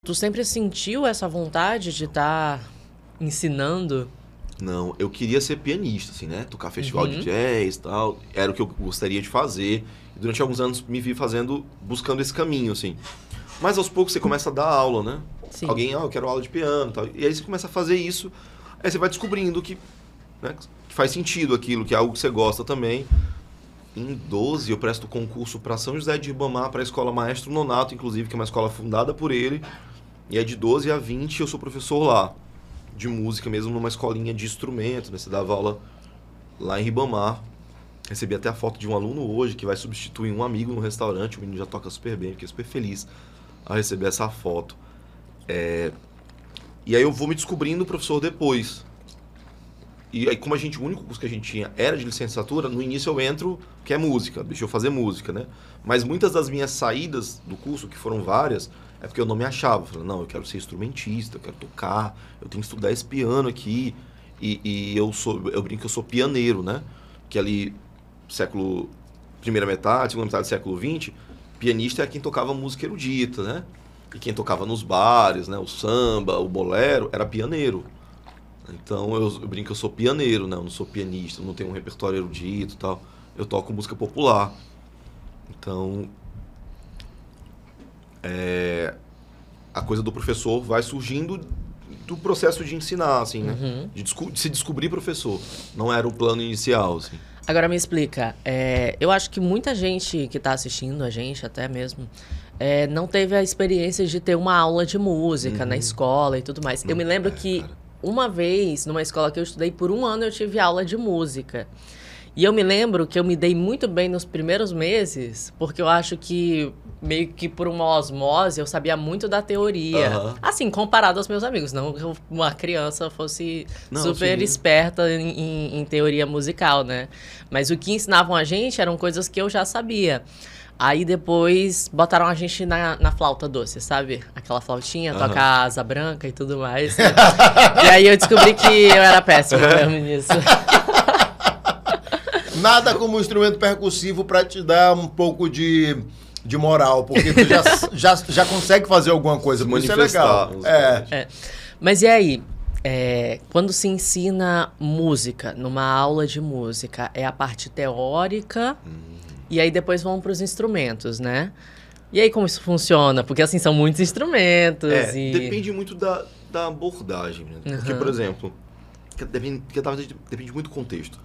Tu sempre sentiu essa vontade de estar ensinando? Não, eu queria ser pianista, assim, né? Tocar festival de jazz e tal. Era o que eu gostaria de fazer. E durante alguns anos me vi buscando esse caminho, assim. Mas aos poucos você começa a dar aula, né? Sim. Alguém, eu quero aula de piano e tal. E aí você começa a fazer isso. Aí você vai descobrindo né, que faz sentido aquilo, que é algo que você gosta também. Em 12 eu presto concurso para São José de Ribamar, para a Escola Maestro Nonato, inclusive, que é uma escola fundada por ele. E é de 12 a 20 eu sou professor lá, de música mesmo, numa escolinha de instrumento, né? Você dava aula lá em Ribamar. Recebi até a foto de um aluno hoje que vai substituir um amigo no restaurante. O menino já toca super bem, fiquei super feliz a receber essa foto. E aí eu vou me descobrindo professor depois. E aí, como o único curso que a gente tinha era de licenciatura, no início eu entro, que é música, deixa eu fazer música, né? Mas muitas das minhas saídas do curso, que foram várias, é porque eu não me achava. Eu falei, não, eu quero ser instrumentista, eu quero tocar, eu tenho que estudar esse piano aqui. E eu brinco que eu sou pianeiro, né? Que ali, primeira metade, segunda metade do século XX, pianista é quem tocava música erudita, né? E quem tocava nos bares, né? O samba, o bolero, era pianeiro. Então eu brinco que eu sou pianeiro, né? Eu não sou pianista, eu não tenho um repertório erudito e tal. Eu toco música popular. Então, a coisa do professor vai surgindo do processo de ensinar, assim, né? De se descobrir professor. Não era o plano inicial, assim. Agora me explica, eu acho que muita gente que está assistindo a gente, até mesmo, não teve a experiência de ter uma aula de música na escola e tudo mais. Eu me lembro que uma vez, numa escola que eu estudei por 1 ano, eu tive aula de música. E eu me lembro que eu me dei muito bem nos primeiros meses, porque eu acho que, meio que por uma osmose, eu sabia muito da teoria. Assim, comparado aos meus amigos. Não que uma criança fosse super esperta em teoria musical, né? Mas o que ensinavam a gente eram coisas que eu já sabia. Aí depois botaram a gente na flauta doce, sabe? Aquela flautinha, tocar asa branca e tudo mais. E aí eu descobri que eu era péssima mesmo nisso. Nada como um instrumento percussivo para te dar um pouco de moral, porque tu já consegue fazer alguma coisa, por isso é legal. Mas e aí? Quando se ensina música, numa aula de música, é a parte teórica... E aí depois vão para os instrumentos, né? E aí como isso funciona? Porque assim, são muitos instrumentos Depende muito da abordagem, né? Porque, por exemplo, depende muito do contexto.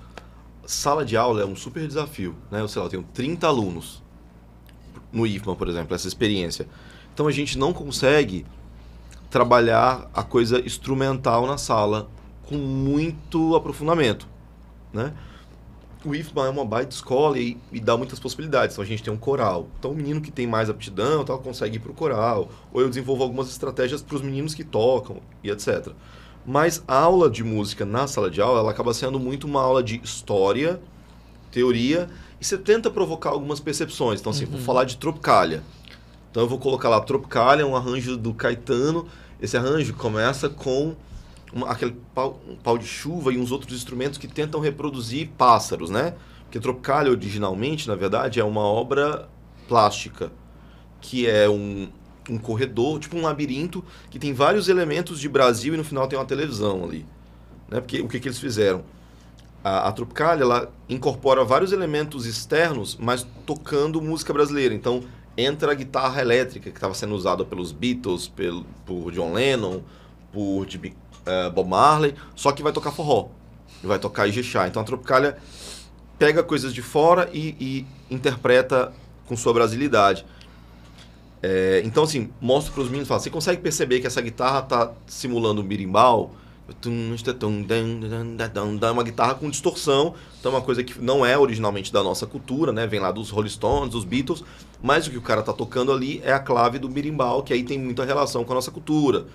Sala de aula é um super desafio, né? Eu sei lá, eu tenho 30 alunos no IFMA, por exemplo, essa experiência. Então a gente não consegue trabalhar a coisa instrumental na sala com muito aprofundamento, né? O IFMA é uma baita escola e dá muitas possibilidades. Então a gente tem um coral. Então o menino que tem mais aptidão tal, consegue ir para o coral. Ou eu desenvolvo algumas estratégias para os meninos que tocam e etc. Mas a aula de música na sala de aula, ela acaba sendo muito uma aula de história, teoria, e você tenta provocar algumas percepções. Então assim, vou falar de Tropicália. Então eu vou colocar lá Tropicália, um arranjo do Caetano. Esse arranjo começa com aquele pau de chuva e uns outros instrumentos que tentam reproduzir pássaros, né? Porque Tropicália, originalmente, na verdade, é uma obra plástica, que é um corredor, tipo um labirinto, que tem vários elementos de Brasil e no final tem uma televisão ali, né? Porque o que eles fizeram? A Tropicália, ela incorpora vários elementos externos, mas tocando música brasileira. Então, entra a guitarra elétrica, que estava sendo usada pelos Beatles, por John Lennon, por Bob Marley, só que vai tocar forró, vai tocar Ijexá. Então a Tropicália pega coisas de fora e interpreta com sua brasilidade. Então assim, mostra para os meninos, fala, você consegue perceber que essa guitarra está simulando um berimbau? É uma guitarra com distorção, então é uma coisa que não é originalmente da nossa cultura, né? Vem lá dos Rolling Stones, dos Beatles, mas o que o cara está tocando ali é a clave do berimbau, que aí tem muita relação com a nossa cultura.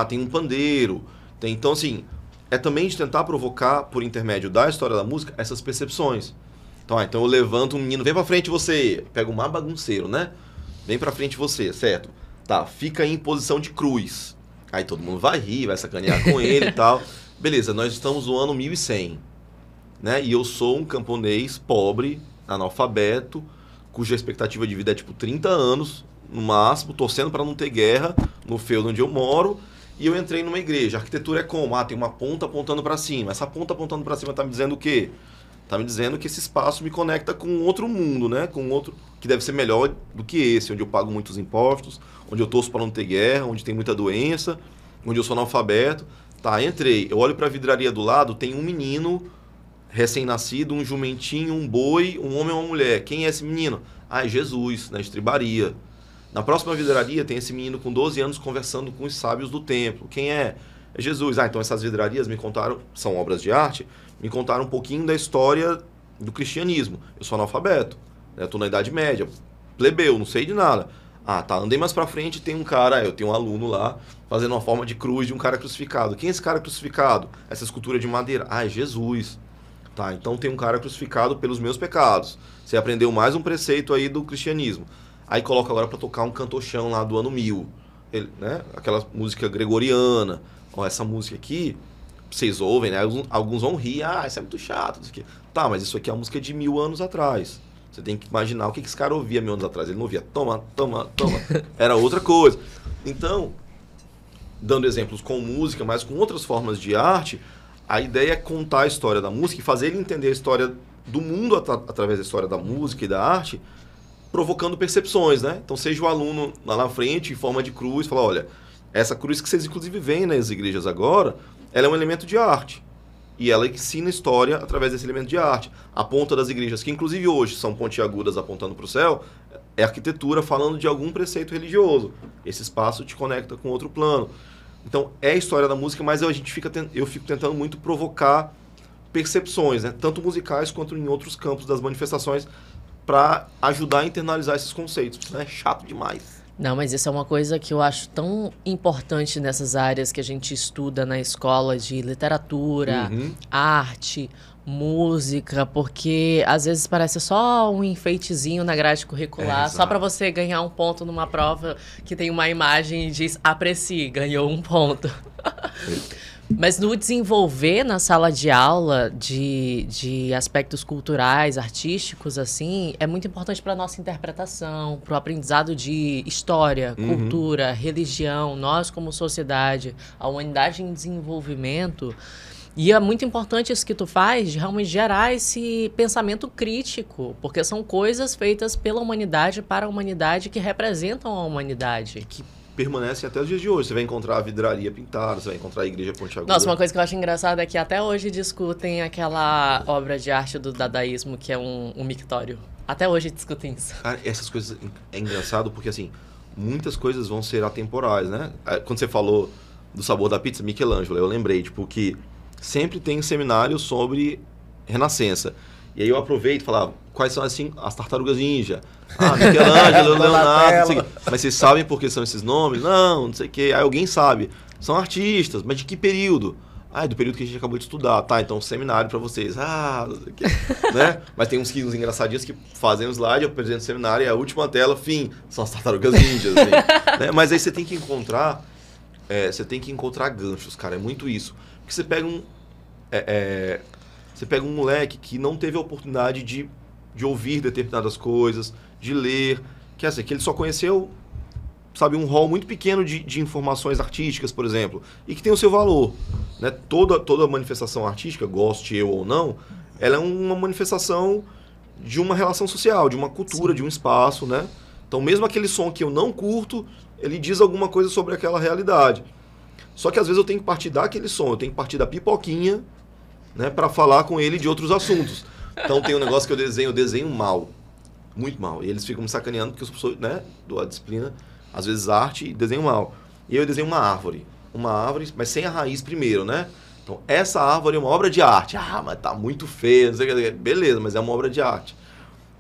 Tem um pandeiro. Então, assim, é também de tentar provocar, por intermédio da história da música, essas percepções. Então eu levanto um menino, vem pra frente você. Pega um mar bagunceiro, né? Vem pra frente você, certo? Tá, fica em posição de cruz. Aí todo mundo vai rir, vai sacanear com ele e tal. Beleza, nós estamos no ano 1100, né? E eu sou um camponês pobre, analfabeto, cuja expectativa de vida é tipo 30 anos, no máximo, torcendo para não ter guerra no feudo onde eu moro, e eu entrei numa igreja. A arquitetura é como? Ah, tem uma ponta apontando para cima. Essa ponta apontando para cima tá me dizendo o quê? Tá me dizendo que esse espaço me conecta com outro mundo, né? Com outro que deve ser melhor do que esse, onde eu pago muitos impostos, onde eu torço para não ter guerra, onde tem muita doença, onde eu sou analfabeto. Tá, entrei. Eu olho para a vidraria do lado, tem um menino recém-nascido, um jumentinho, um boi, um homem e uma mulher. Quem é esse menino? Ah, é Jesus, na estribaria. Na próxima vidraria tem esse menino com 12 anos conversando com os sábios do templo. Quem é? É Jesus. Ah, então essas vidrarias me contaram, são obras de arte, me contaram um pouquinho da história do cristianismo. Eu sou analfabeto, né? Estou na Idade Média, plebeu, não sei de nada. Ah, tá, andei mais pra frente, tem um cara, eu tenho um aluno lá, fazendo uma forma de cruz de um cara crucificado. Quem é esse cara crucificado? Essa escultura de madeira. Ah, é Jesus. Tá, então tem um cara crucificado pelos meus pecados. Você aprendeu mais um preceito aí do cristianismo. Aí coloca agora para tocar um cantochão lá do ano 1000. Ele, né? Aquela música gregoriana. Ó, essa música aqui, vocês ouvem, né? Alguns vão rir. Ah, isso é muito chato. Isso aqui. Tá, mas isso aqui é uma música de 1000 anos atrás. Você tem que imaginar o que esse cara ouvia 1000 anos atrás. Ele não ouvia toma, toma, toma. Era outra coisa. Então, dando exemplos com música, mas com outras formas de arte, a ideia é contar a história da música e fazer ele entender a história do mundo através da história da música e da arte, provocando percepções, né? Então, seja o aluno lá na frente, em forma de cruz, falar, olha, essa cruz que vocês inclusive veem nas igrejas agora, ela é um elemento de arte. E ela ensina história através desse elemento de arte. A ponta das igrejas, que inclusive hoje são pontiagudas apontando para o céu, é arquitetura falando de algum preceito religioso. Esse espaço te conecta com outro plano. Então, é a história da música, mas eu fico tentando muito provocar percepções, né? Tanto musicais quanto em outros campos das manifestações, para ajudar a internalizar esses conceitos. É chato demais. Não, mas isso é uma coisa que eu acho tão importante nessas áreas que a gente estuda na escola de literatura, arte, música, porque às vezes parece só um enfeitezinho na grade curricular, só para você ganhar um ponto numa prova que tem uma imagem e diz aprecie, ganhou um ponto. Mas no desenvolver na sala de aula de aspectos culturais, artísticos, assim, é muito importante para a nossa interpretação, para o aprendizado de história, cultura, religião, nós como sociedade, a humanidade em desenvolvimento. E é muito importante isso que tu faz, de realmente gerar esse pensamento crítico, porque são coisas feitas pela humanidade, para a humanidade, que representam a humanidade. Que permanecem até os dias de hoje. Você vai encontrar a vidraria pintada, você vai encontrar a igreja pontiaguda. Nossa, uma coisa que eu acho engraçada é que até hoje discutem aquela obra de arte do dadaísmo, que é um mictório. Até hoje discutem isso. Cara, essas coisas é engraçado porque, assim, muitas coisas vão ser atemporais, né? Quando você falou do sabor da pizza, Michelangelo, eu lembrei, tipo, que sempre tem seminário sobre Renascença. E aí eu aproveito e falava, quais são assim, as tartarugas ninja? Ah, Michelangelo, Leonardo, não sei o quê. Mas vocês sabem por que são esses nomes? Não sei o quê. Aí alguém sabe. São artistas, mas de que período? Ah, é do período que a gente acabou de estudar. Tá, então seminário pra vocês. Ah, não sei o quê. Né? Mas tem uns engraçadinhos que fazem um slide, eu apresento o seminário e a última tela, fim, são as tartarugas ninjas. Assim, né? Mas aí você tem que encontrar ganchos, cara. É muito isso. Porque você pega você pega um moleque que não teve a oportunidade de ouvir determinadas coisas, de ler, que ele só conheceu, sabe, um rol muito pequeno de informações artísticas, por exemplo, e que tem o seu valor. Né? Toda manifestação artística, goste eu ou não, ela é uma manifestação de uma relação social, de uma cultura, de um espaço, né? Então, mesmo aquele som que eu não curto, ele diz alguma coisa sobre aquela realidade. Só que às vezes eu tenho que partir daquele som, eu tenho que partir da pipoquinha, né, para falar com ele de outros assuntos. Então tem um negócio que eu desenho mal, muito mal. E eles ficam me sacaneando porque eu sou, né, dou a disciplina, às vezes arte, e desenho mal. E eu desenho uma árvore, mas sem a raiz primeiro, né? Então essa árvore é uma obra de arte. Ah, mas tá muito feio, não sei o que. Beleza, mas é uma obra de arte.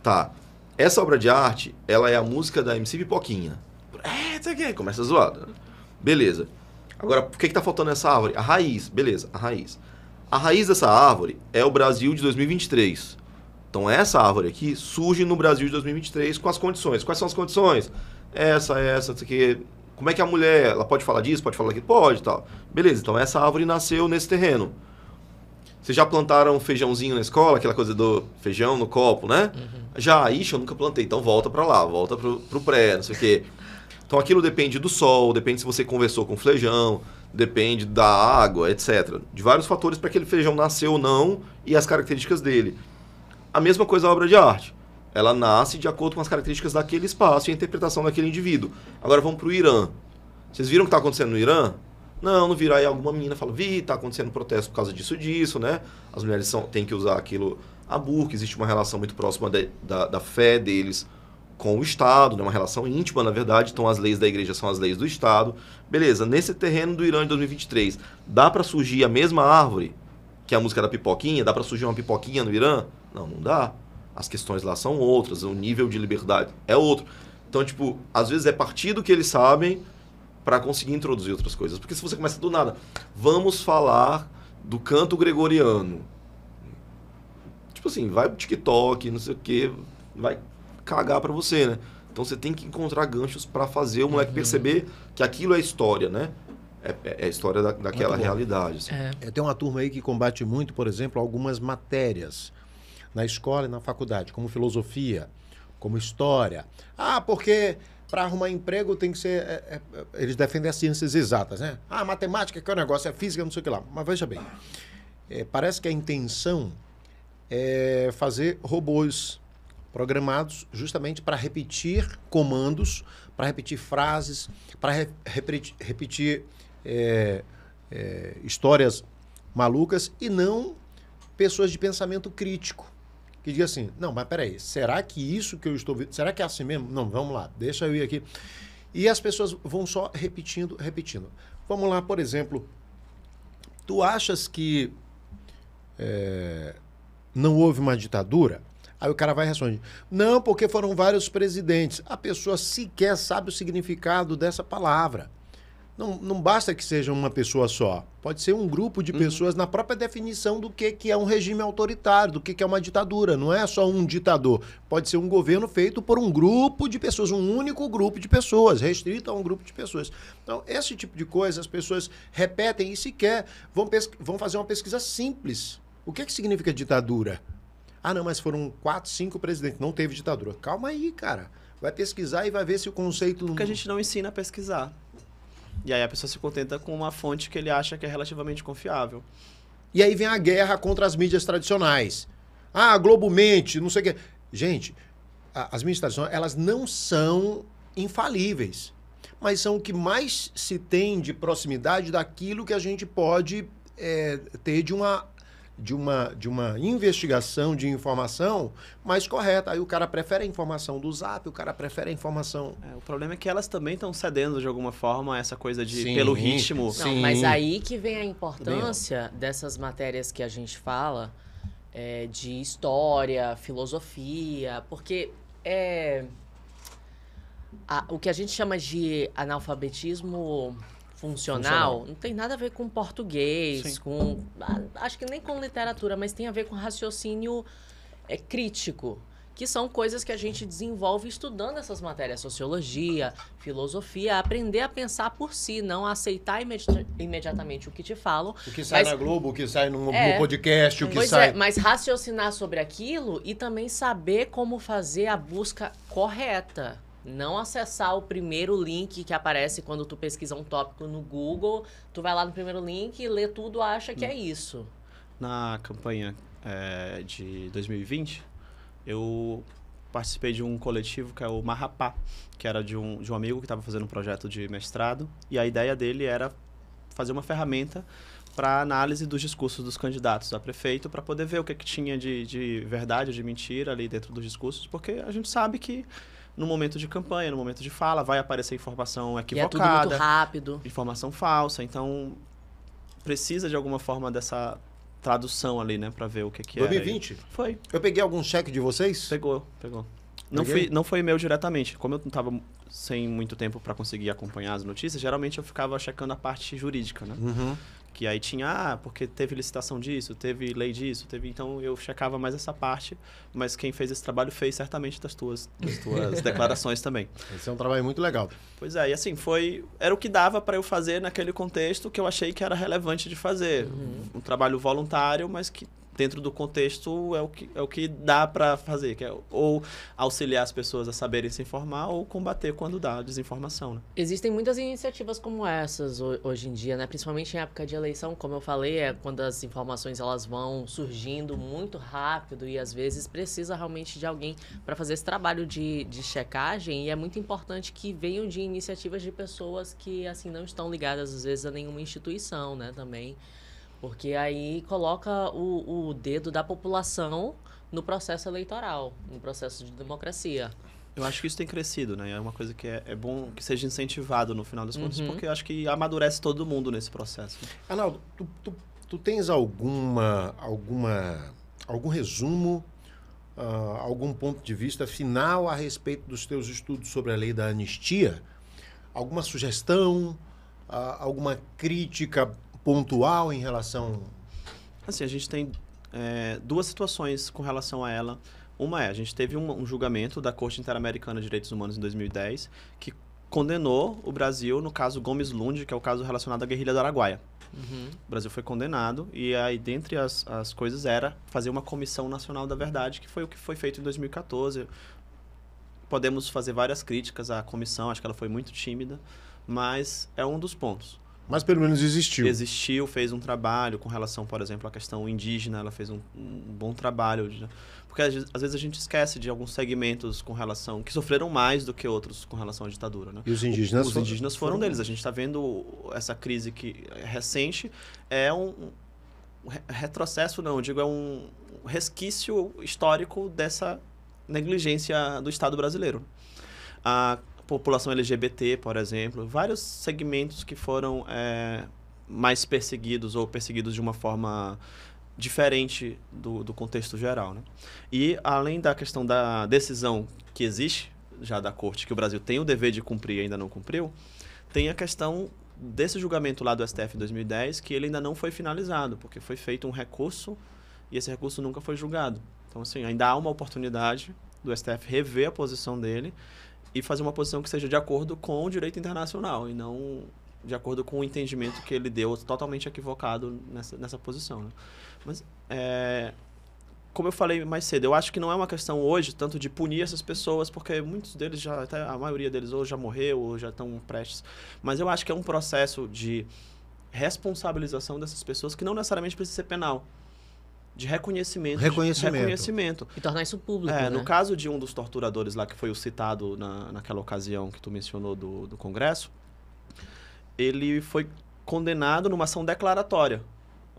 Tá. Essa obra de arte, ela é a música da MC Pipoquinha. Isso aqui, começa zoado. Beleza. Agora, por que tá faltando essa árvore? A raiz, beleza, a raiz. A raiz dessa árvore é o Brasil de 2023. Então, essa árvore aqui surge no Brasil de 2023 com as condições. Quais são as condições? Essa aqui. Como é que a mulher, ela pode falar disso, pode falar daquilo? Pode, tal. Beleza, então essa árvore nasceu nesse terreno. Vocês já plantaram feijãozinho na escola? Aquela coisa do feijão no copo, né? Já, ixi, eu nunca plantei. Então, volta pra lá, volta pro pré, não sei o quê. Então aquilo depende do sol, depende se você conversou com o feijão, depende da água, etc. De vários fatores para aquele feijão nascer ou não e as características dele. A mesma coisa a obra de arte. Ela nasce de acordo com as características daquele espaço e a interpretação daquele indivíduo. Agora vamos para o Irã. Vocês viram o que está acontecendo no Irã? Não viram. Aí alguma menina fala, está acontecendo protesto por causa disso, né? As mulheres têm que usar aquilo, a burca, existe uma relação muito próxima da fé deles com o Estado, né? Uma relação íntima, na verdade. Então as leis da igreja são as leis do Estado. Beleza, nesse terreno do Irã de 2023, dá para surgir a mesma árvore, que é a música da pipoquinha? Dá para surgir uma pipoquinha no Irã? Não dá. As questões lá são outras, o nível de liberdade é outro. Então, tipo, às vezes é partir do que eles sabem para conseguir introduzir outras coisas. Porque se você começa do nada, vamos falar do canto gregoriano. Tipo assim, vai pro TikTok, não sei o quê, vai cagar para você, né? Então você tem que encontrar ganchos para fazer o moleque perceber que aquilo é história, né? É a história daquela realidade. Assim. Tem uma turma aí que combate muito, por exemplo, algumas matérias na escola e na faculdade, como filosofia, como história. Porque para arrumar emprego tem que ser... eles defendem as ciências exatas, né? Matemática, que é o negócio, é física, não sei o que lá. Mas veja bem, parece que a intenção é fazer robôs programados justamente para repetir comandos, para repetir frases, para repetir histórias malucas e não pessoas de pensamento crítico. Que diga assim, não, mas peraí, será que isso que eu estou vendo, será que é assim mesmo? Não, vamos lá, deixa eu ir aqui. E as pessoas vão só repetindo. Vamos lá, por exemplo, tu achas que não houve uma ditadura? Aí o cara vai e responde, não, porque foram vários presidentes. A pessoa sequer sabe o significado dessa palavra. Não basta que seja uma pessoa só. Pode ser um grupo de pessoas na própria definição do que é um regime autoritário, do que é uma ditadura. Não é só um ditador. Pode ser um governo feito por um grupo de pessoas, um único grupo de pessoas, restrito a um grupo de pessoas. Então, esse tipo de coisa as pessoas repetem e sequer vão fazer uma pesquisa simples. O que significa ditadura? Não, mas foram 4, 5 presidentes. Não teve ditadura. Calma aí, cara. Vai pesquisar e vai ver se o conceito... Porque a gente não ensina a pesquisar. E aí a pessoa se contenta com uma fonte que ele acha que é relativamente confiável. E aí vem a guerra contra as mídias tradicionais. Globo mente, não sei o quê. Gente, as mídias tradicionais, elas não são infalíveis. Mas são o que mais se tem de proximidade daquilo que a gente pode ter de uma investigação de informação mais correta. Aí o cara prefere a informação do Zap, o cara prefere a informação... o problema é que elas também estão cedendo de alguma forma essa coisa de pelo ritmo. Não, mas aí que vem a importância dessas matérias que a gente fala, de história, filosofia, porque o que a gente chama de analfabetismo... Funcional não tem nada a ver com português, acho que nem com literatura, mas tem a ver com raciocínio crítico, que são coisas que a gente desenvolve estudando essas matérias, sociologia, filosofia, aprender a pensar por si, não aceitar imediatamente o que te falam. O que sai na Globo, o que sai no podcast, o que sai... mas raciocinar sobre aquilo e também saber como fazer a busca correta. Não acessar o primeiro link que aparece quando tu pesquisa um tópico no Google. Tu vai lá no primeiro link e lê tudo, acha que é isso. Na campanha de 2020, eu participei de um coletivo que é o Marrapá, que era de um amigo que estava fazendo um projeto de mestrado. E a ideia dele era fazer uma ferramenta para análise dos discursos dos candidatos a prefeito, para poder ver o que tinha de verdade ou de mentira ali dentro dos discursos, porque a gente sabe que no momento de campanha, no momento de fala, vai aparecer informação equivocada. E é tudo muito rápido. Informação falsa. Então, precisa de alguma forma dessa tradução ali, né? Pra ver o que é. 2020? Foi. Eu peguei algum cheque de vocês? Pegou. Não foi meu diretamente. Como eu não tava sem muito tempo para conseguir acompanhar as notícias, geralmente eu ficava checando a parte jurídica, né? Uhum. Que aí tinha, porque teve licitação disso, teve lei disso, então eu checava mais essa parte, mas quem fez esse trabalho fez certamente das tuas declarações também. Esse é um trabalho muito legal. Pois é, e assim, era o que dava para eu fazer naquele contexto que eu achei que era relevante de fazer. Um trabalho voluntário, mas que dentro do contexto, é o que dá para fazer, que é ou auxiliar as pessoas a saberem se informar ou combater quando dá desinformação, né? Existem muitas iniciativas como essas hoje em dia, né? Principalmente em época de eleição, como eu falei, é quando as informações elas vão surgindo muito rápido e às vezes precisa realmente de alguém para fazer esse trabalho de checagem, e é muito importante que venham de iniciativas de pessoas que assim não estão ligadas às vezes a nenhuma instituição, né, também. Porque aí coloca o dedo da população no processo eleitoral, no processo de democracia. Eu acho que isso tem crescido, né? É uma coisa que é bom que seja incentivado no final das contas, porque eu acho que amadurece todo mundo nesse processo. Arnaldo, tu tens algum resumo, algum ponto de vista final a respeito dos teus estudos sobre a lei da anistia? Alguma sugestão, alguma crítica pontual em relação... Assim, a gente tem duas situações com relação a ela. Uma a gente teve um julgamento da Corte Interamericana de Direitos Humanos em 2010 que condenou o Brasil no caso Gomes Lund, que é o caso relacionado à guerrilha do Araguaia. O Brasil foi condenado e aí, dentre as coisas, era fazer uma Comissão Nacional da Verdade, que foi o que foi feito em 2014. Podemos fazer várias críticas à comissão, acho que ela foi muito tímida, mas é um dos pontos. Mas pelo menos existiu. Existiu, fez um trabalho com relação, por exemplo, à questão indígena, ela fez um bom trabalho. Porque às vezes a gente esquece de alguns segmentos com relação, que sofreram mais do que outros com relação à ditadura, né? E os indígenas Os indígenas foram deles. A gente está vendo essa crise que é recente, é um retrocesso, não, eu digo, é um resquício histórico dessa negligência do Estado brasileiro. A população LGBT, por exemplo, vários segmentos que foram mais perseguidos ou perseguidos de uma forma diferente do contexto geral, né? E além da questão da decisão que existe já da Corte, que o Brasil tem o dever de cumprir e ainda não cumpriu, tem a questão desse julgamento lá do STF em 2010, que ele ainda não foi finalizado, porque foi feito um recurso e esse recurso nunca foi julgado. Então, assim, ainda há uma oportunidade do STF rever a posição dele e fazer uma posição que seja de acordo com o direito internacional e não de acordo com o entendimento que ele deu totalmente equivocado nessa posição, né? Mas, como eu falei mais cedo, eu acho que não é uma questão hoje tanto de punir essas pessoas, porque muitos deles até a maioria deles ou já morreu ou já estão prestes, mas eu acho que é um processo de responsabilização dessas pessoas que não necessariamente precisa ser penal. De reconhecimento. E tornar isso público, né? No caso de um dos torturadores lá, que foi o citado naquela ocasião que tu mencionou do Congresso, ele foi condenado numa ação declaratória.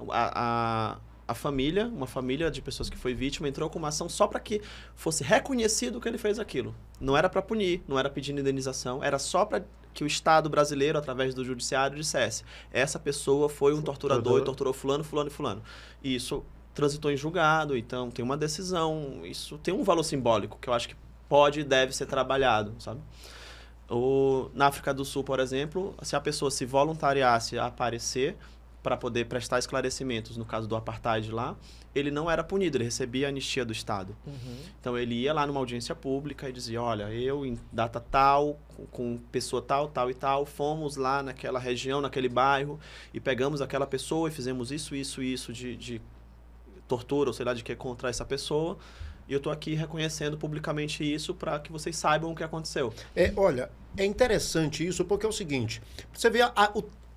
A família, uma família de pessoas que foi vítima, entrou com uma ação só para que fosse reconhecido que ele fez aquilo. Não era para punir, não era pedindo indenização, era só para que o Estado brasileiro, através do judiciário, dissesse: essa pessoa foi um torturador e torturou fulano, fulano e fulano. E isso transitou em julgado, então tem uma decisão, isso tem um valor simbólico que eu acho que pode e deve ser trabalhado, sabe? Na África do Sul, por exemplo, se a pessoa se voluntariasse a aparecer para poder prestar esclarecimentos, no caso do apartheid lá, ele não era punido, ele recebia a anistia do Estado. Então ele ia lá numa audiência pública e dizia: olha, eu em data tal, com pessoa tal, tal e tal, fomos lá naquela região, naquele bairro, e pegamos aquela pessoa e fizemos isso de tortura, ou sei lá de que, contra essa pessoa, e eu estou aqui reconhecendo publicamente isso para que vocês saibam o que aconteceu. Olha, é interessante isso, porque é o seguinte, você vê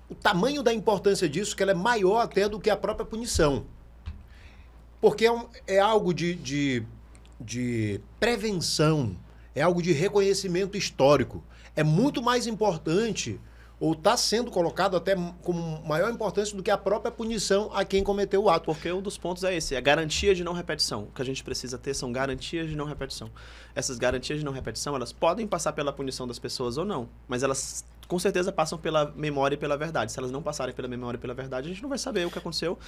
o tamanho da importância disso, que ela é maior até do que a própria punição. Porque é algo de prevenção, é algo de reconhecimento histórico. É muito mais importante, ou está sendo colocado até com maior importância do que a própria punição a quem cometeu o ato. Porque um dos pontos é esse, a garantia de não repetição. O que a gente precisa ter são garantias de não repetição. Essas garantias de não repetição, elas podem passar pela punição das pessoas ou não, mas elas com certeza passam pela memória e pela verdade. Se elas não passarem pela memória e pela verdade, a gente não vai saber o que aconteceu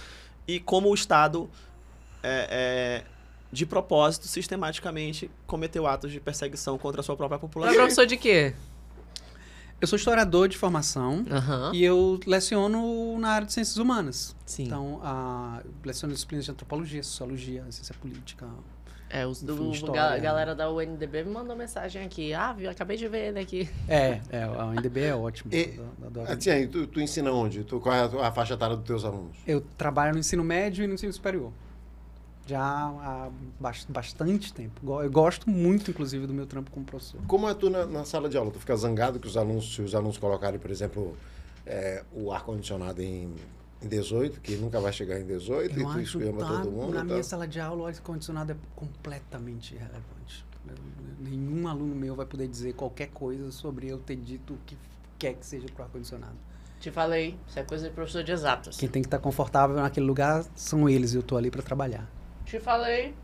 e como o Estado, de propósito, sistematicamente, cometeu atos de perseguição contra a sua própria população. Você é professor de quê? Eu sou historiador de formação e eu leciono na área de ciências humanas. Sim. Então, leciono disciplinas de antropologia, sociologia, ciência política. A galera da UNDB me mandou mensagem aqui. Viu, acabei de ver ele aqui. A UNDB é ótimo. Assim, tu ensina onde? Qual é a faixa etária dos teus alunos? Eu trabalho no ensino médio e no ensino superior. Já há bastante tempo. Eu gosto muito, inclusive, do meu trampo como professor. Como é tu na sala de aula? Tu fica zangado que se os alunos colocarem, por exemplo, o ar-condicionado em 18, que nunca vai chegar em 18, e tu esculhamba todo mundo? Na minha sala de aula, o ar-condicionado é completamente irrelevante. Nenhum aluno meu vai poder dizer qualquer coisa sobre eu ter dito o que quer que seja pro ar-condicionado. Te falei, isso é coisa de professor de exatas. Quem tem que estar confortável naquele lugar são eles, e eu tô ali para trabalhar. Te falei.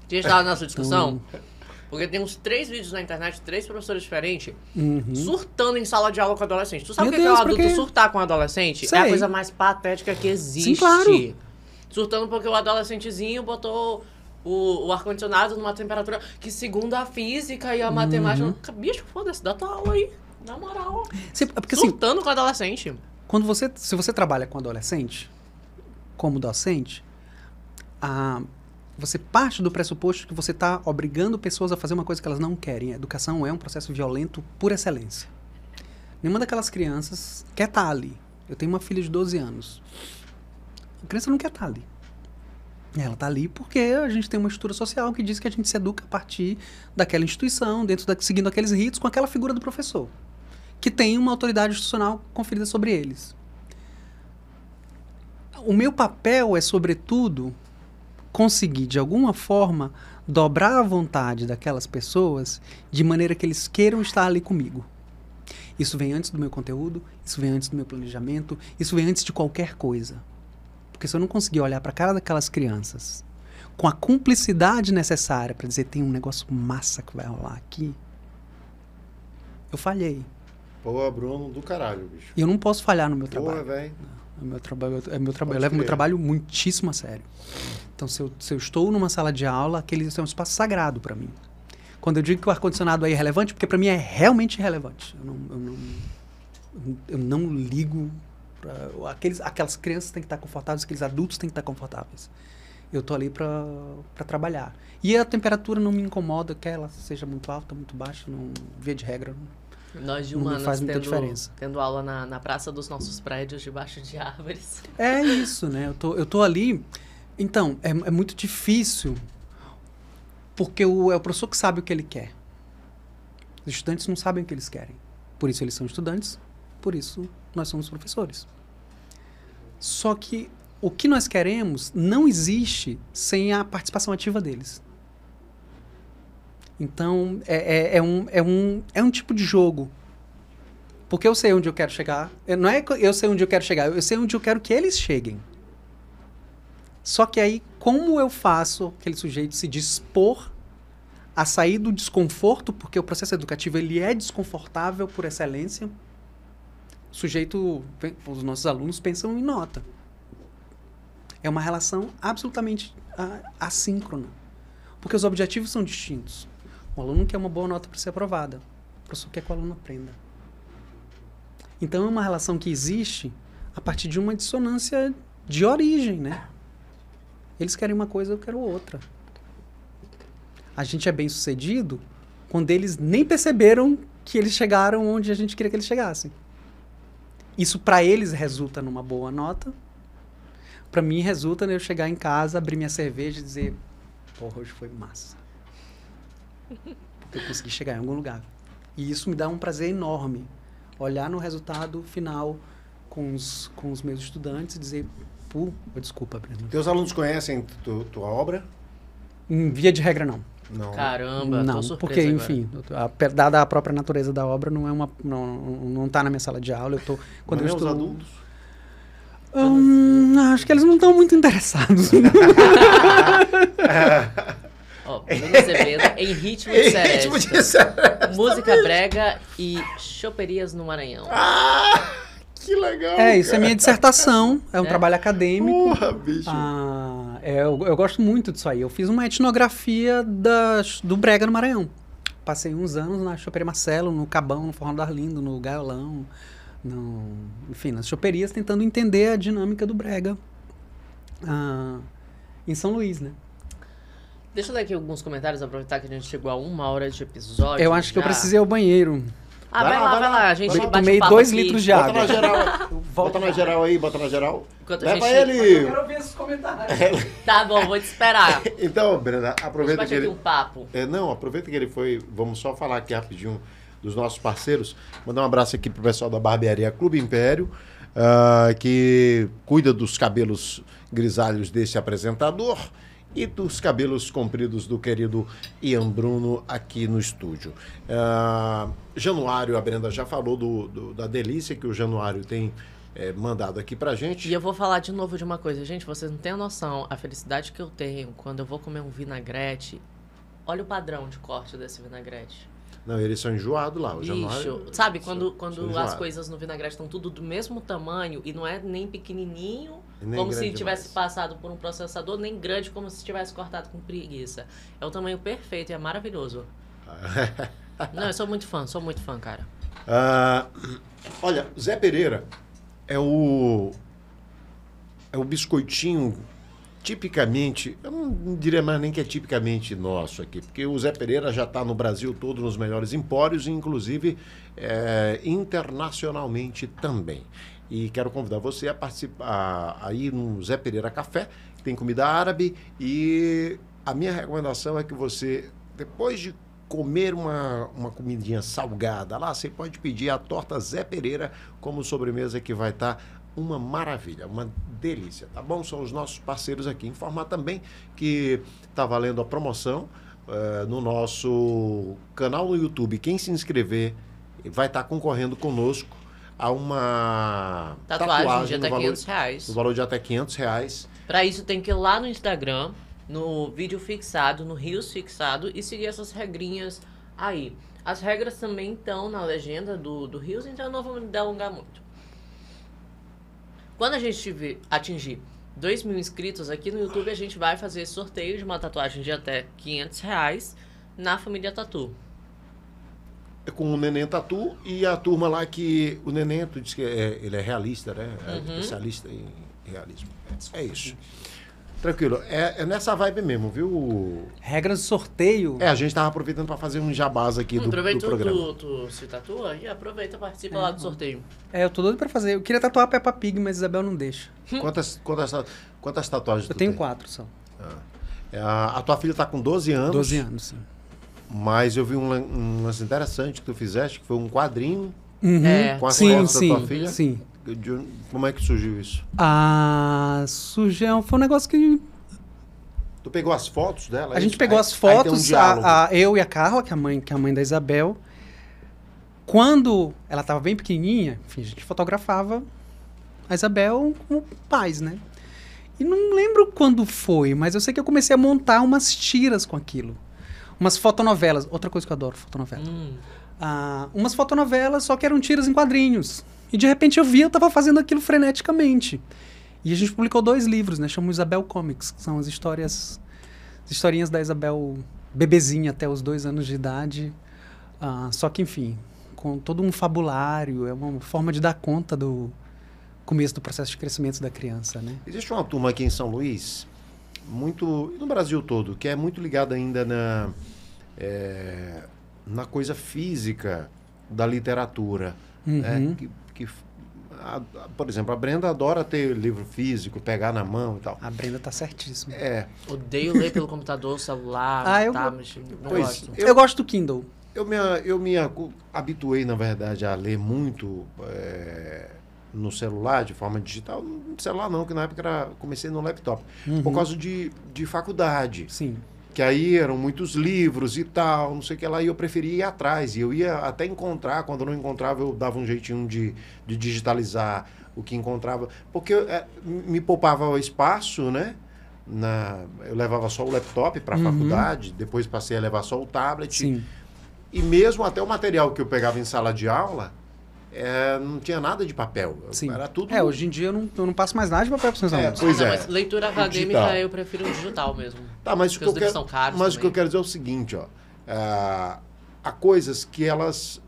A gente tava nessa discussão, porque tem uns 3 vídeos na internet, 3 professores diferentes, surtando em sala de aula com adolescente. Tu sabe o que é um adulto surtar com um adolescente? Sei. É a coisa mais patética que existe. Sim, claro. Surtando porque o adolescentezinho botou o ar-condicionado numa temperatura que, segundo a física e a matemática... Bicho, foda-se, dá tua aula aí. Na moral. Porque, surtando com adolescente. Se você trabalha com adolescente, como docente, você parte do pressuposto que você está obrigando pessoas a fazer uma coisa que elas não querem. A educação é um processo violento por excelência. Nenhuma daquelas crianças quer estar ali. Eu tenho uma filha de 12 anos. A criança não quer estar ali. Ela está ali porque a gente tem uma estrutura social que diz que a gente se educa a partir daquela instituição, seguindo aqueles ritos, com aquela figura do professor, que tem uma autoridade institucional conferida sobre eles. O meu papel é, sobretudo, conseguir, de alguma forma, dobrar a vontade daquelas pessoas de maneira que eles queiram estar ali comigo. Isso vem antes do meu conteúdo, isso vem antes do meu planejamento, isso vem antes de qualquer coisa. Porque se eu não conseguir olhar para a cara daquelas crianças com a cumplicidade necessária para dizer tem um negócio massa que vai rolar aqui, eu falhei. Pô, Bruno, do caralho, bicho. E eu não posso falhar no meu trabalho. Pô, velho. É meu trabalho. Eu levo meu trabalho muitíssimo a sério. Então, se eu estou numa sala de aula, aquele é um espaço sagrado para mim. Quando eu digo que o ar-condicionado é irrelevante, porque para mim é realmente irrelevante. Eu não ligo. Aquelas crianças têm que estar confortáveis, aqueles adultos têm que estar confortáveis. Eu estou ali para trabalhar. E a temperatura não me incomoda, quer ela seja muito alta, muito baixa, via de regra. Nós de não humanas faz muita diferença. Tendo aula na praça dos nossos prédios, debaixo de árvores. É isso, né? Eu tô ali. Então, é muito difícil, porque é o professor que sabe o que ele quer. Os estudantes não sabem o que eles querem. Por isso eles são estudantes, por isso nós somos professores. Só que o que nós queremos não existe sem a participação ativa deles. Então, é um tipo de jogo. Porque eu sei onde eu quero chegar. Não é que eu sei onde eu quero chegar, eu sei onde eu quero que eles cheguem. Só que aí, como eu faço aquele sujeito se dispor a sair do desconforto, porque o processo educativo ele é desconfortável por excelência, o sujeito, os nossos alunos pensam em nota. É uma relação absolutamente assíncrona. Porque os objetivos são distintos. O aluno quer uma boa nota para ser aprovada. O professor quer que o aluno aprenda. Então, é uma relação que existe a partir de uma dissonância de origem, né? Eles querem uma coisa, eu quero outra. A gente é bem-sucedido quando eles nem perceberam que eles chegaram onde a gente queria que eles chegassem. Isso, para eles, resulta numa boa nota. Para mim, resulta eu chegar em casa, abrir minha cerveja e dizer: porra, hoje foi massa. Porque eu consegui chegar em algum lugar. E isso me dá um prazer enorme. Olhar no resultado final com os meus estudantes e dizer: desculpa, Breno. Teus alunos conhecem tua obra? Em via de regra, não. Não. Caramba, não, tô surpresa porque, agora. enfim, dada a própria natureza da obra, não tá na minha sala de aula. Quando eu estou... os adultos? Acho que eles não estão muito interessados. Ó, Bruno Azevedo em ritmo de seresta. Música brega e choperias no Maranhão. Que legal. Isso é minha dissertação, é um trabalho acadêmico. Porra, bicho. Eu gosto muito disso aí. Eu fiz uma etnografia do brega no Maranhão. Passei uns anos na Choperia Marcelo, no Cabão, no Forró do Arlindo, no Gaiolão, enfim, nas choperias, tentando entender a dinâmica do brega em São Luís, né? Deixa eu ler aqui alguns comentários, aproveitar que a gente chegou a 1 hora de episódio. Eu acho que eu precisei ir ao banheiro. Vai lá. A gente Eu bate tomei um papo 2 aqui. litros de Bota água. na geral. Bota na geral aí, bota na geral. Enquanto a Leva gente- ele. Eu quero ver esses comentários. Tá bom, vou te esperar. Então, Brenda, A gente aproveita bate que aqui ele... um papo. Não, aproveita que ele foi... Vamos só falar aqui rapidinho dos nossos parceiros. Mandar um abraço aqui pro pessoal da barbearia Clube Império, que cuida dos cabelos grisalhos desse apresentador e dos cabelos compridos do querido Ian Bruno aqui no estúdio. Januário, a Brenda já falou da delícia que o Januário tem mandado aqui pra gente. E eu vou falar de novo de uma coisa. Gente, vocês não têm noção a felicidade que eu tenho quando eu vou comer um vinagrete. Olha o padrão de corte desse vinagrete. Não, eles são enjoados lá. O Bicho, Januário, sabe, são quando as enjoados. coisas no vinagrete estão tudo do mesmo tamanho e não é nem pequenininho, E nem como se grande tivesse demais. passado por um processador, nem grande como se tivesse cortado com preguiça. É o tamanho perfeito e é maravilhoso. Não, eu sou muito fã, cara. Olha, Zé Pereira é o biscoitinho tipicamente, eu não diria mais nem que é tipicamente nosso aqui, porque o Zé Pereira já está no Brasil todo nos melhores empórios, inclusive internacionalmente também. E quero convidar você a participar aí no Zé Pereira Café, que tem comida árabe, e a minha recomendação é que você, depois de comer uma comidinha salgada lá, você pode pedir a torta Zé Pereira como sobremesa, que vai estar uma maravilha, uma delícia, tá bom? São os nossos parceiros aqui. Informar também que está valendo a promoção no nosso canal no YouTube. Quem se inscrever vai estar concorrendo conosco a uma Tatuagem de no até valor, R$500. no valor de até R$500. Pra isso tem que ir lá no Instagram, no vídeo fixado, no Reels fixado e seguir essas regrinhas aí. As regras também estão na legenda do Reels, então eu não vou me delongar muito. Quando a gente atingir 2.000 inscritos aqui no YouTube, a gente vai fazer sorteio de uma tatuagem de até R$500 na família Tatu. É com o Neném Tatu e a turma lá que... O Neném, tu disse que ele é realista, né? É especialista em realismo. É isso. Tranquilo. É nessa vibe mesmo, viu? Regras de sorteio. A gente tava aproveitando para fazer um jabás aqui do Aproveita programa. tu se tatua e aproveita e participa lá do sorteio. Eu tô doido pra fazer. Eu queria tatuar a Peppa Pig, mas Isabel não deixa. Quantas tatuagens Eu tu tenho tem? 4 só. A tua filha tá com 12 anos. 12 anos, sim. Mas eu vi um lance interessante que tu fizeste, que foi um quadrinho Uhum. É. com as Sim, fotos da sim, tua filha. sim. Como é que surgiu isso? Surgiu, foi um negócio que Tu pegou as fotos dela? a gente isso? pegou Aí- as aí tem um fotos, diálogo. eu e a Carla, que é a mãe da Isabel. Quando ela estava bem pequenininha, enfim, a gente fotografava a Isabel como pais, né? E não lembro quando foi, mas eu sei que eu comecei a montar umas tiras com aquilo. Umas fotonovelas. Outra coisa que eu adoro, fotonovela. Umas fotonovelas, só que eram tiras em quadrinhos. E de repente eu tava fazendo aquilo freneticamente. E a gente publicou 2 livros, né? Chamam Isabel Comics, que são as historinhas da Isabel bebezinha até os 2 anos de idade. Só que, enfim, com todo um fabulário, é uma forma de dar conta do começo do processo de crescimento da criança, né? Existe uma turma aqui em São Luís, e no Brasil todo, que é muito ligada ainda na coisa física da literatura. Né? Por exemplo, a Brenda adora ter livro físico, pegar na mão e tal. A Brenda tá certíssima. Odeio ler pelo computador, celular, tablet. Não Pois, gosto. Eu gosto do Kindle. Eu me habituei, na verdade, a ler muito no celular, de forma digital. No celular não, que na época comecei no laptop. Por causa de faculdade. Sim. Que aí eram muitos livros e tal, não sei o que lá, e eu preferia ir atrás. E eu ia até encontrar, quando eu não encontrava, eu dava um jeitinho de digitalizar o que encontrava. Porque me poupava espaço, né? Eu levava só o laptop para a faculdade, depois passei a levar só o tablet. Sim. E mesmo até o material que eu pegava em sala de aula, não tinha nada de papel. Sim. Era tudo... Hoje em dia eu não passo mais nada de papel para os meus alunos. Pois Não, é. mas leitura digital. acadêmica eu prefiro o digital mesmo. Tá, mas, Porque os livros são caros mas o que eu também. quero dizer é o seguinte, ó. Há coisas que elas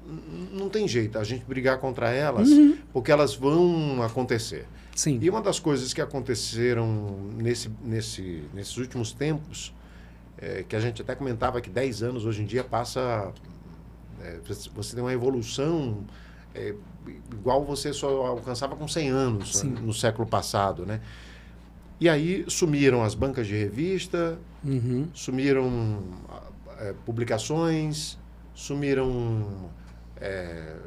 não tem jeito a gente brigar contra elas, porque elas vão acontecer. Sim. E uma das coisas que aconteceram nesses últimos tempos, que a gente até comentava que 10 anos hoje em dia passa Você tem uma evolução igual você só alcançava com 100 anos no século passado, né? E aí sumiram as bancas de revista, sumiram publicações, sumiram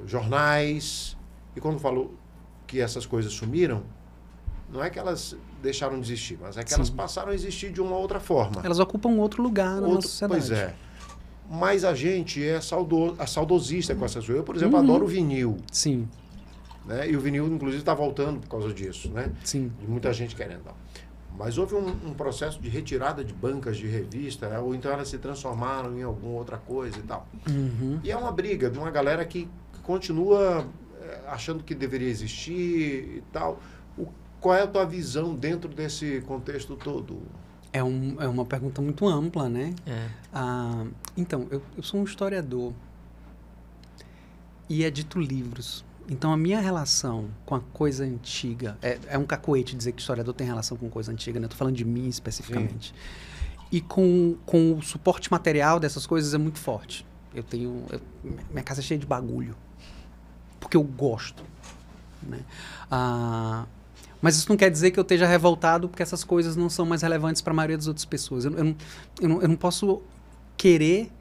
jornais. E quando falo que essas coisas sumiram, não é que elas deixaram de existir, mas é que elas passaram a existir de uma outra forma. Elas ocupam outro lugar na nossa sociedade. Pois é. Mas a gente é saudosista com essas coisas. Eu, por exemplo, adoro o vinil. Sim. Né? E o vinil, inclusive, está voltando por causa disso, né? Sim. De muita gente querendo. Mas houve um processo de retirada de bancas de revista, ou então elas se transformaram em alguma outra coisa e tal. E é uma briga de uma galera que continua achando que deveria existir e tal. Qual é a tua visão dentro desse contexto todo? É uma pergunta muito ampla, né? Então, eu sou um historiador e edito livros. Então, a minha relação com a coisa antiga... É um cacoete dizer que historiador tem relação com coisa antiga, né? Estou falando de mim especificamente. Sim. E com o suporte material dessas coisas é muito forte. Minha casa é cheia de bagulho. Porque eu gosto. Né? Mas isso não quer dizer que eu esteja revoltado porque essas coisas não são mais relevantes para a maioria das outras pessoas. Eu não posso querer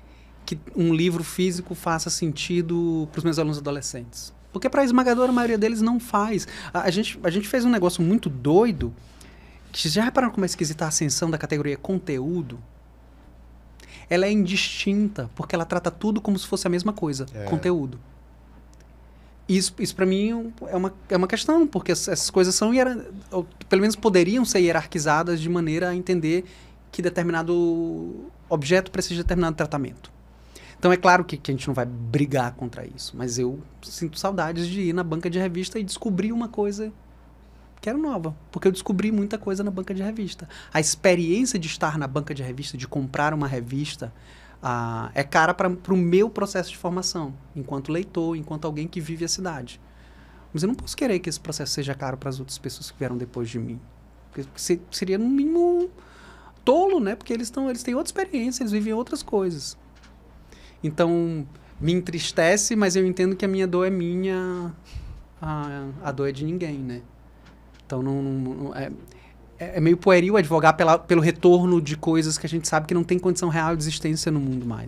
que um livro físico faça sentido para os meus alunos adolescentes. Porque para a esmagadora maioria deles não faz. A gente fez um negócio muito doido. Que já repararam como é esquisita a ascensão da categoria conteúdo? Ela é indistinta, porque ela trata tudo como se fosse a mesma coisa, conteúdo. Isso para mim é uma questão, porque essas coisas são, ou pelo menos poderiam ser hierarquizadas de maneira a entender que determinado objeto precisa de determinado tratamento. Então é claro que a gente não vai brigar contra isso, mas eu sinto saudades de ir na banca de revista e descobrir uma coisa que era nova, porque eu descobri muita coisa na banca de revista. A experiência de estar na banca de revista, de comprar uma revista, é cara para o meu processo de formação, enquanto leitor, enquanto alguém que vive a cidade. Mas eu não posso querer que esse processo seja caro para as outras pessoas que vieram depois de mim. Porque seria, no mínimo, tolo, né? Porque eles têm outra experiência, eles vivem outras coisas. Então, me entristece, mas eu entendo que a minha dor é minha, a dor é de ninguém, né? Então, é meio pueril advogar pelo retorno de coisas que a gente sabe que não tem condição real de existência no mundo mais.